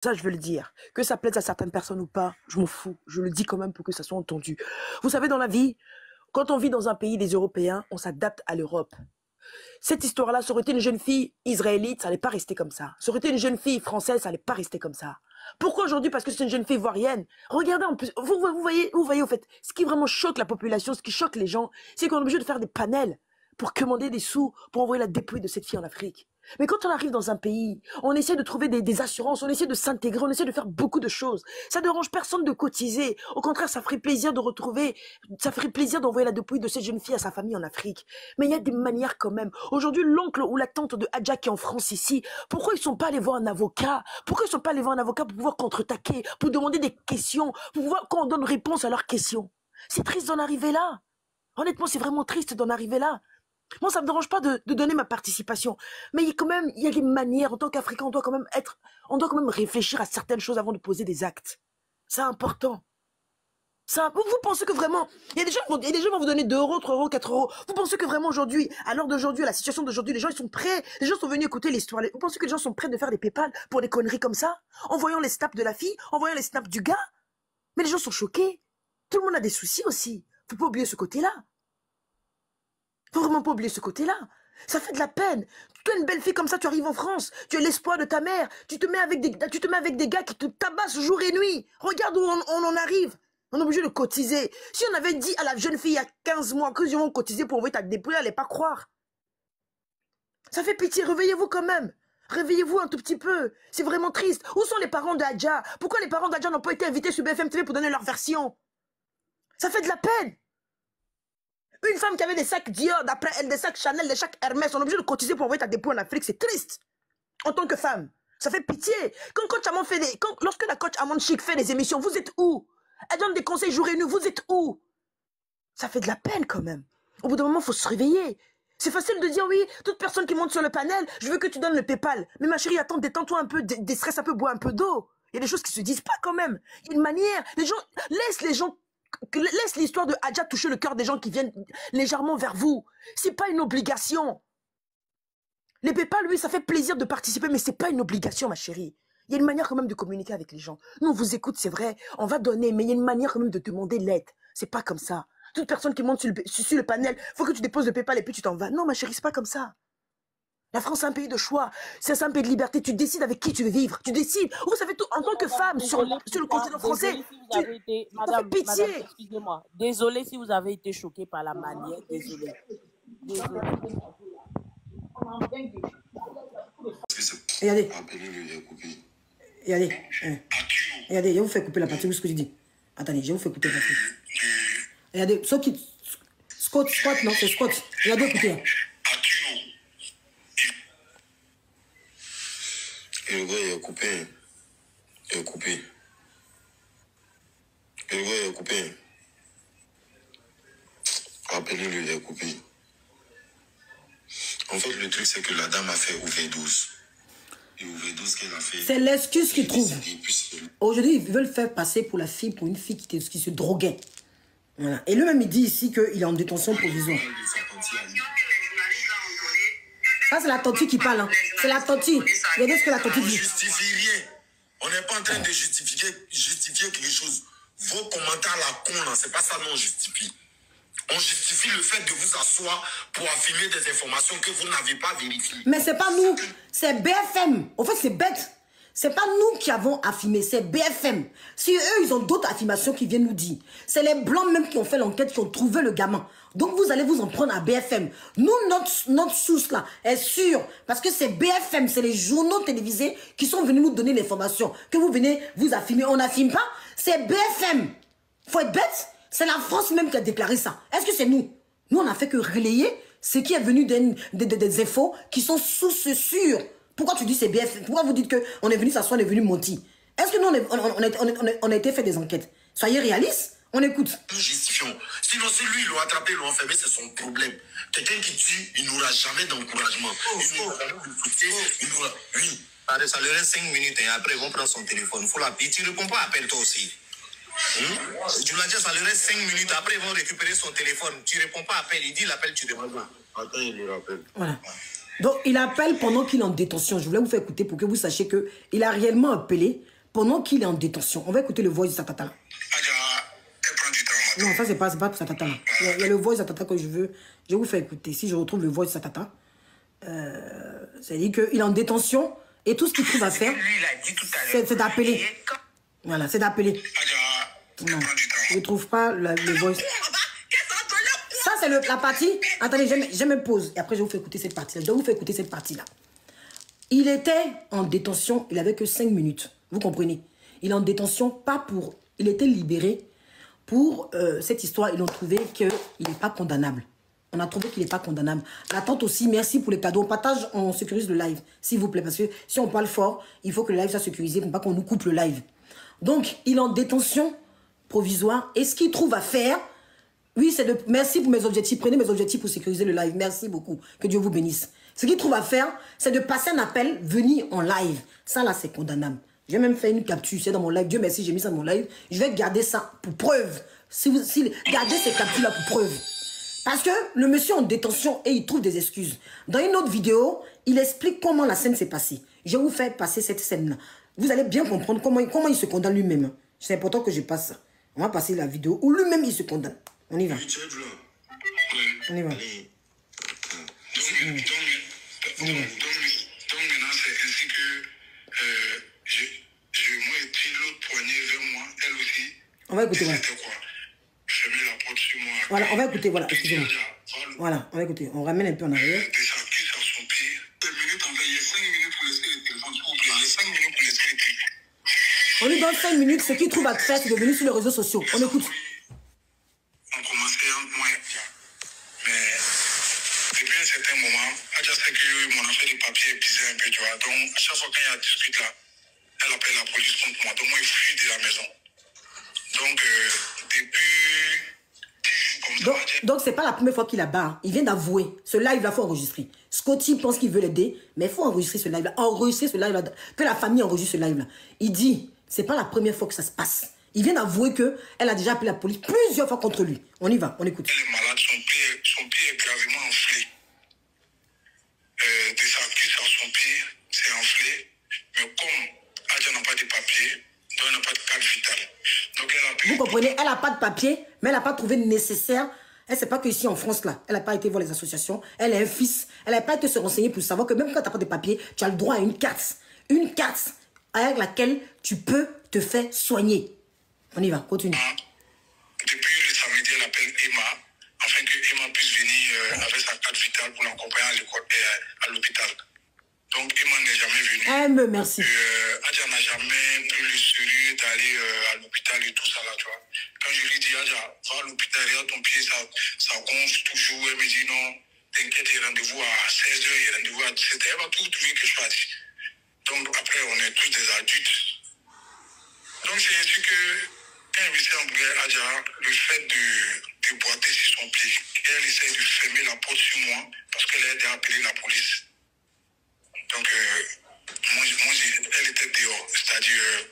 Ça, je veux le dire. Que ça plaise à certaines personnes ou pas, je m'en fous. Je le dis quand même pour que ça soit entendu. Vous savez, dans la vie, quand on vit dans un pays des Européens, on s'adapte à l'Europe. Cette histoire-là, ça aurait été une jeune fille israélite, ça n'allait pas rester comme ça. Ça aurait été une jeune fille française, ça n'allait pas rester comme ça. Pourquoi aujourd'hui? Parce que c'est une jeune fille ivoirienne. Regardez en plus, vous voyez au fait, ce qui vraiment choque la population, ce qui choque les gens, c'est qu'on est obligé de faire des panels pour commander des sous, pour envoyer la dépouille de cette fille en Afrique. Mais quand on arrive dans un pays, on essaie de trouver des assurances, on essaie de s'intégrer, on essaie de faire beaucoup de choses. Ça ne dérange personne de cotiser. Au contraire, ça ferait plaisir de retrouver, ça ferait plaisir d'envoyer la dépouille de cette jeune fille à sa famille en Afrique. Mais il y a des manières quand même. Aujourd'hui, l'oncle ou la tante de Hadja qui est en France ici, pourquoi ils sont pas allés voir un avocat? Pourquoi ils sont pas allés voir un avocat pour pouvoir contre-attaquer, pour demander des questions, pour pouvoir qu'on donne réponse à leurs questions? C'est triste d'en arriver là. Honnêtement, c'est vraiment triste d'en arriver là. Moi, ça me dérange pas de donner ma participation. Mais il y a des manières. En tant qu'Africain, on doit quand même réfléchir à certaines choses avant de poser des actes. C'est important. Vous pensez que vraiment, il y a des gens qui vont vous donner 2 euros, 3 euros, 4 euros. Vous pensez que vraiment aujourd'hui, à l'heure d'aujourd'hui, à la situation d'aujourd'hui, les gens, ils sont prêts. Les gens sont venus écouter l'histoire. Vous pensez que les gens sont prêts de faire des PayPal pour des conneries comme ça? En voyant les snaps de la fille, en voyant les snaps du gars? Mais les gens sont choqués. Tout le monde a des soucis aussi. Faut pas oublier ce côté-là. Faut vraiment pas oublier ce côté-là. Ça fait de la peine. Tu es une belle fille comme ça, tu arrives en France, tu es l'espoir de ta mère, tu te mets avec des gars qui te tabassent jour et nuit. Regarde où on en arrive. On est obligé de cotiser. Si on avait dit à la jeune fille il y a 15 mois que ils vont cotiser pour envoyer ta dépouille, elle n'allait pas croire. Ça fait pitié, réveillez-vous quand même. Réveillez-vous un tout petit peu. C'est vraiment triste. Où sont les parents de Hadja? Pourquoi les parents d'Hadja n'ont pas été invités sur BFM TV pour donner leur version? Ça fait de la peine. Une femme qui avait des sacs Dior, d'après elle, des sacs Chanel, des sacs Hermès, on est obligé de cotiser pour envoyer ta dépouille en Afrique, c'est triste. En tant que femme, ça fait pitié. Quand Coach Amon lorsque la coach Amon Chic fait des émissions, vous êtes où? Elle donne des conseils jour et nuit, vous êtes où? Ça fait de la peine quand même. Au bout d'un moment, il faut se réveiller. C'est facile de dire oui, toute personne qui monte sur le panel, je veux que tu donnes le PayPal. Mais ma chérie, attends, détends-toi un peu, déstresse un peu, bois un peu d'eau. Il y a des choses qui se disent pas quand même. Il y a une manière. Laisse l'histoire de Hadja toucher le cœur des gens qui viennent légèrement vers vous. C'est pas une obligation. Les PayPal, oui, ça fait plaisir de participer, mais c'est pas une obligation, ma chérie. Il y a une manière quand même de communiquer avec les gens. Nous, on vous écoute, c'est vrai, on va donner, mais il y a une manière quand même de demander l'aide. C'est pas comme ça. Toute personne qui monte sur le panel, faut que tu déposes le PayPal et puis tu t'en vas. Non, ma chérie, c'est pas comme ça. La France, c'est un pays de choix. C'est un pays de liberté. Tu décides avec qui tu veux vivre. Tu décides. Vous savez tout, en tant que femme, sur le continent français, ça fait pitié. Madame, excusez-moi. Désolée si vous avez été choquée par la manière. Désolée. Regardez. Regardez. Regardez, je vous fais couper la partie. Où est-ce que je dis? Attendez, je vous fais couper la partie. Regardez, ceux qui... Scott, non, c'est Scott. Regardez, écoutez. Et le gars, il a coupé. Il a coupé. Et le gars, il a coupé. Rappelez-le, il a coupé. En fait, le truc, c'est que la dame a fait OV12. Et OV12 qu'elle a fait... C'est l'excuse qu'ils trouvent. Aujourd'hui, ils veulent faire passer pour une fille qui se droguait. Voilà. Et lui-même, il dit ici qu'il est en détention provisoire. Ça, c'est la tortue qui parle. Hein. C'est la tortue. Regardez ce que la tortue dit. On ne justifie rien. On n'est pas en train de justifier quelque chose. Vos commentaires à la con, c'est pas ça qu'on justifie. On justifie le fait de vous asseoir pour affirmer des informations que vous n'avez pas vérifiées. Mais c'est pas nous, c'est BFM. En fait, c'est bête. C'est pas nous qui avons affirmé, c'est BFM. Si eux, ils ont d'autres affirmations qui viennent nous dire. C'est les blancs même qui ont fait l'enquête, qui ont trouvé le gamin. Donc vous allez vous en prendre à BFM. Nous, notre source là est sûre. Parce que c'est BFM, c'est les journaux télévisés qui sont venus nous donner l'information. Que vous venez vous affirmer, on n'affirme pas. C'est BFM. Faut être bête. C'est la France même qui a déclaré ça. Est-ce que c'est nous? Nous, on a fait que relayer ce qui est venu des infos qui sont sources sûres. Pourquoi tu dis c'est BFM? Pourquoi vous dites qu'on est venu s'asseoir, on est venu mentir? Est-ce que nous, on a été fait des enquêtes? Soyez réalistes, on écoute. Nous justifions. Sinon, si lui, ils l'ont attrapé, ils l'ont enfermé, c'est son problème. Quelqu'un qui tue, il n'aura jamais d'encouragement. Il n'aura jamais de soutien. Oui. Ça leur reste 5 minutes et après, ils vont prendre son téléphone. Il faut l'appeler. Tu ne réponds pas à appel, toi aussi. Tu l'as dit, ça lui reste 5 minutes. Après, ils vont récupérer son téléphone. Tu ne réponds pas à appel. Il dit l'appel, tu réponds pas. Attends, il le rappelle. Voilà. Donc, il appelle pendant qu'il est en détention. Je voulais vous faire écouter pour que vous sachiez qu'il a réellement appelé pendant qu'il est en détention. On va écouter le voice de sa tata là. Non, ça, c'est pas pour sa tata là. Il y a le voice de sa tata que je veux. Je vais vous faire écouter. Si je retrouve le voice de sa tata, c'est-à-dire qu'il est en détention et tout ce qu'il trouve à faire, c'est d'appeler. Voilà, c'est d'appeler. Non, je ne trouve pas le voice. Ça, c'est la partie. Attendez, je me pose. Et après, je vais vous faire écouter cette partie-là. Je dois vous faire écouter cette partie-là. Il était en détention. Il n'avait que 5 minutes. Vous comprenez? Il est en détention, pas pour... Il était libéré pour cette histoire. Ils ont trouvé qu'il n'est pas condamnable. On a trouvé qu'il n'est pas condamnable. La tante aussi, merci pour les cadeaux. On partage, on sécurise le live, s'il vous plaît. Parce que si on parle fort, il faut que le live soit sécurisé pour pas qu'on nous coupe le live. Donc, il est en détention provisoire. Et ce qu'il trouve à faire, oui, c'est de... Merci pour mes objectifs. Prenez mes objectifs pour sécuriser le live. Merci beaucoup. Que Dieu vous bénisse. Ce qu'il trouve à faire, c'est de passer un appel, venir en live. Ça, là, c'est condamnable. J'ai même fait une capture, c'est dans mon live. Dieu merci, j'ai mis ça dans mon live. Je vais garder ça pour preuve. Gardez ces captures-là pour preuve. Parce que le monsieur est en détention et il trouve des excuses. Dans une autre vidéo, il explique comment la scène s'est passée. Je vais vous faire passer cette scène-là. Vous allez bien comprendre comment il se condamne lui-même. C'est important que je passe ça. On va passer la vidéo où lui-même il se condamne. On y va. On y va. Donc maintenant, c'est ainsi que moi et puis l'autre poignée vers moi, elle aussi. On va écouter, voilà. Je mets la porte sur moi. Voilà, on va écouter, voilà, excusez-moi. Voilà, on va écouter. On ramène un peu en arrière. Des acquis à son pied. Il y a 5 minutes pour laisser le téléphone, s'il vous plaît. Il y a 5 minutes pour laisser le téléphone. On lui donne 5 minutes. Ce qu'il trouve à faire, c'est de venir sur les réseaux sociaux. On écoute. On commençait entre moi et Adja. Mais depuis un certain moment, Adja sait que mon affaire de papier est pisée un peu, tu vois. Donc, à chaque fois qu'il y a un dispute là, elle appelle la police contre moi. Donc, moi, il fuit de la maison. Donc, depuis 10 jours comme ça... Donc c'est pas la première fois qu'il a barre. Il vient d'avouer. Ce live-là, il faut enregistrer. Scotty pense qu'il veut l'aider, mais il faut enregistrer ce live-là. Enregistrer ce live-là. Que la famille enregistre ce live-là. Il dit, c'est pas la première fois que ça se passe. Il vient d'avouer qu'elle a déjà appelé la police plusieurs fois contre lui. On y va, on écoute. Elle est malade, son pied est gravement enflé. Des acquis sur son pied, c'est enflé. Mais comme Adja n'a pas de papier, donc elle n'a pas de carte vitale. Donc elle a pu... Vous comprenez, elle n'a pas de papier, mais elle n'a pas trouvé nécessaire. Elle ne sait pas qu'ici en France, là, elle n'a pas été voir les associations. Elle a un fils. Elle n'a pas été se renseigner pour savoir que même quand tu n'as pas de papier, tu as le droit à une carte. Une carte avec laquelle tu peux te faire soigner. On y va, continue. Depuis le samedi, elle appelle Emma, afin que Emma puisse venir avec sa carte vitale pour l'accompagner à l'hôpital. Donc Emma n'est jamais venue. Elle me merci. Adja n'a jamais pris le sérieux d'aller à l'hôpital et tout ça là, tu vois. Quand je lui dis, Adja, va à l'hôpital, regarde ton pied, ça gonfle toujours. Elle me dit, non, t'inquiète, il y a rendez-vous à 16h, il y a rendez-vous à 17h. Elle va tout trouver quelque chose à dire. Donc après, on est tous des adultes. Donc c'est ainsi que, quand il s'est embrouillé Adja, le fait de boiter sur son pied, elle essaie de fermer la porte sur moi parce qu'elle a déjà appelé la police. Donc, elle était dehors, c'est-à-dire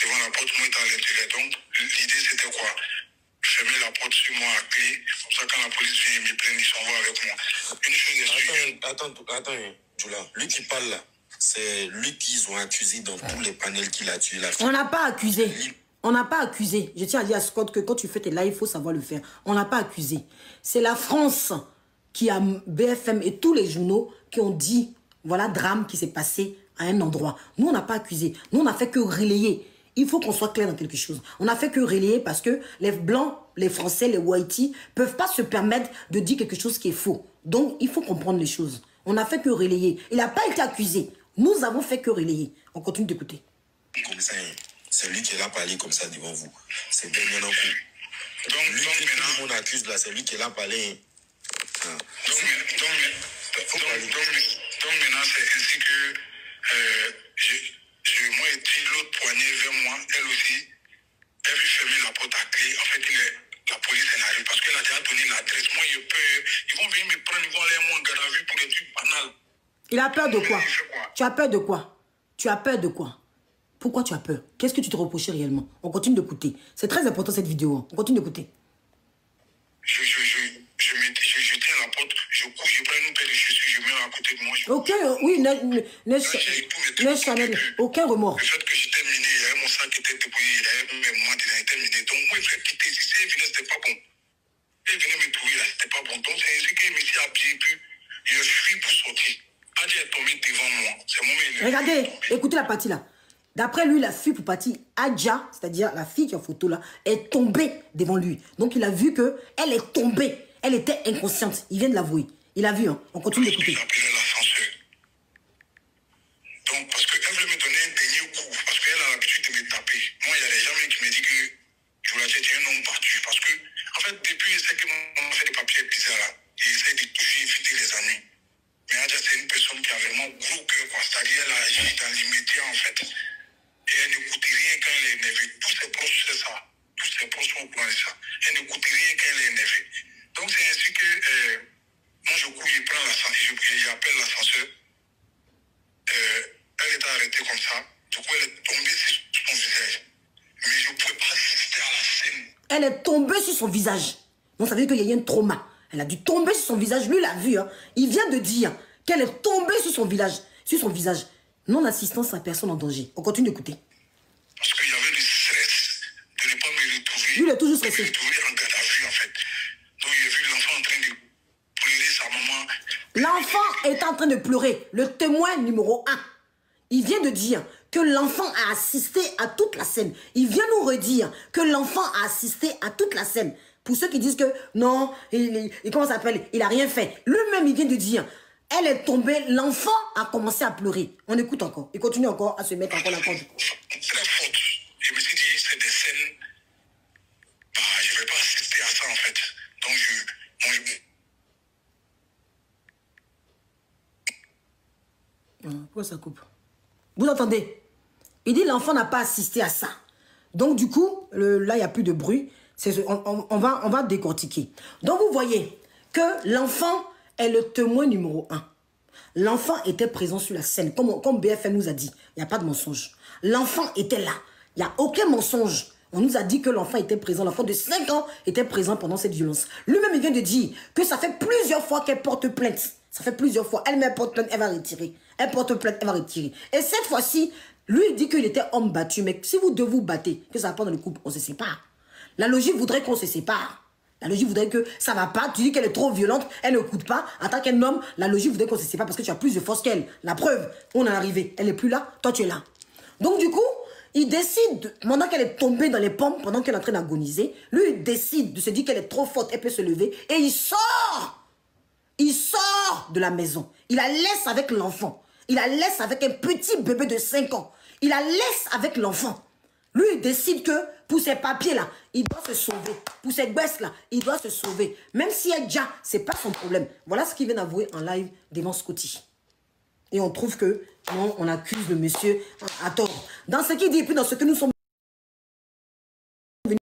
devant la porte, moi j'étais à l'intérieur. Donc, l'idée c'était quoi? Fermer la porte sur moi à clé, comme ça quand la police vient me prendre, ils s'en vont avec moi. Une chose est sûre. Attends, Jula, lui qui parle là, c'est lui qu'ils ont accusé dans tous les panels qu'il a tué la fille. On n'a pas accusé. On n'a pas accusé. Je tiens à dire à Scott que quand tu fais tes lives, il faut savoir le faire. On n'a pas accusé. C'est la France qui a BFM et tous les journaux qui ont dit, voilà, drame qui s'est passé à un endroit. Nous, on n'a pas accusé. Nous, on n'a fait que relayer. Il faut qu'on soit clair dans quelque chose. On n'a fait que relayer parce que les Blancs, les Français, les Whiteys ne peuvent pas se permettre de dire quelque chose qui est faux. Donc, il faut comprendre les choses. On n'a fait que relayer. Il n'a pas été accusé. Nous avons fait que relayer. On continue d'écouter. Comme ça, c'est lui qui l'a parlé comme ça devant vous. C'est Damien Ankou. Donc, lui que tout le monde accuse là, c'est lui qui l'a parlé. Donc maintenant, c'est ainsi que moi et puis l'autre poignée vers moi, elle aussi, elle veut fermer la porte à clé. En fait, la police elle arrive parce qu'elle a déjà donné l'adresse. Moi, j'ai peur. Ils vont venir me prendre, ils vont aller à mon garde à vue pour des trucs banals. Il a peur de quoi? Tu as peur de quoi? Tu as peur de quoi? Pourquoi tu as peur? Qu'est-ce que tu te reproches réellement? On continue d'écouter. C'est très important cette vidéo. On continue d'écouter. Je tiens la porte, je couche, je prends une paire de réfléchis, je mets à côté de moi. Aucun, oui, Chanel, aucun remords. Le fait que j'étais miné, il y avait mon sac qui était débrouillé, il y avait mes mois déjà été miné. Donc moi, il fallait quitter. Si elle venait, c'était pas bon. Elle venait me trouver là, c'était pas bon. Donc c'est ainsi que je me suis habillé, puis je fuis pour sortir. Adja est tombée devant moi. C'est moi qui regardez, écoutez la partie là. D'après lui, la fille pour partie, Adja, c'est-à-dire la fille qui est en photo là, est tombée devant lui. Donc il a vu qu'elle est tombée. Elle était inconsciente. Il vient de l'avouer. Il a vu, hein. On continue d'écouter. J'appelais l'ascenseur. Donc, parce qu'elle voulait me donner un dernier coup, parce qu'elle a l'habitude de me taper. Moi, il y a des gens qui me disent que je voulais être un homme battu. Parce que, en fait, depuis, je sais que mon fait des papiers bizarres là. Il essaie de toujours éviter les amis. Mais Adja, c'est une personne qui a vraiment gros cœur, quoi. C'est-à-dire, elle agit dans l'immédiat, en fait. Et elle n'écoute rien quand elle est énervée. Tous ses proches, c'est ça. Tous ses proches sont au courant de ça. Elle n'écoute rien quand elle est énervée. Donc, c'est ainsi que, moi, je cours, je prends l'ascenseur, j'appelle l'ascenseur. Elle était arrêtée comme ça. Du coup, elle est tombée sur son visage. Mais je ne pouvais pas assister à la scène. Elle est tombée sur son visage. Donc, ça veut dire qu'il y a eu un trauma. Elle a dû tomber sur son visage. Lui, il l'a vu. Hein. Il vient de dire qu'elle est tombée sur son visage. Non-assistance à personne en danger. On continue d'écouter. Parce qu'il y avait le stress de ne pas me retrouver. Lui, il est toujours stressé. De me retrouver en garde à vue, en fait. Donc, j'ai vu l'enfant en train de pleurer sa maman. L'enfant est en train de pleurer. Le témoin numéro 1. Il vient de dire que l'enfant a assisté à toute la scène. Il vient nous redire que l'enfant a assisté à toute la scène. Pour ceux qui disent que non, comment ça s'appelle? Il n'a rien fait. Lui-même, il vient de dire, elle est tombée, l'enfant a commencé à pleurer. On écoute encore. Il continue encore à se mettre encore la corde. C'est la faute. Je me suis dit, c'est des scènes. Bah, je ne vais pas assister à ça, en fait. Donc, Pourquoi ça coupe? Vous entendez? Il dit l'enfant n'a pas assisté à ça. Donc du coup, là il n'y a plus de bruit. On va décortiquer. Donc vous voyez que l'enfant est le témoin numéro 1. L'enfant était présent sur la scène. Comme BFM nous a dit, il n'y a pas de mensonge. L'enfant était là. Il n'y a aucun mensonge. On nous a dit que l'enfant était présent. L'enfant de 5 ans était présent pendant cette violence. Lui-même, il vient de dire que ça fait plusieurs fois qu'elle porte plainte. Ça fait plusieurs fois. Elle-même porte plainte, elle va retirer. Elle porte plainte, elle va retirer. Et cette fois-ci, lui, il dit qu'il était homme battu. Mais si vous deux vous battez, que ça va pas dans le couple, on se sépare. La logique voudrait qu'on se sépare. La logique voudrait que ça va pas. Tu dis qu'elle est trop violente, elle ne coûte pas. En tant qu'un homme, la logique voudrait qu'on se sépare parce que tu as plus de force qu'elle. La preuve, on est arrivé. Elle n'est plus là, toi tu es là. Donc du coup, il décide, pendant qu'elle est tombée dans les pommes, pendant qu'elle est en train d'agoniser, lui, il décide de se dire qu'elle est trop forte, elle peut se lever. Et il sort. Il sort de la maison. Il la laisse avec l'enfant. Il la laisse avec un petit bébé de 5 ans. Il la laisse avec l'enfant. Lui, il décide que pour ses papiers-là, il doit se sauver. Pour ses gosses-là, il doit se sauver. Même si elle déjà, ce n'est pas son problème. Voilà ce qu'il vient d'avouer en live devant Scotty. Et on trouve que, non, on accuse le monsieur à tort. Dans ce qu'il dit, et puis dans ce que nous sommes...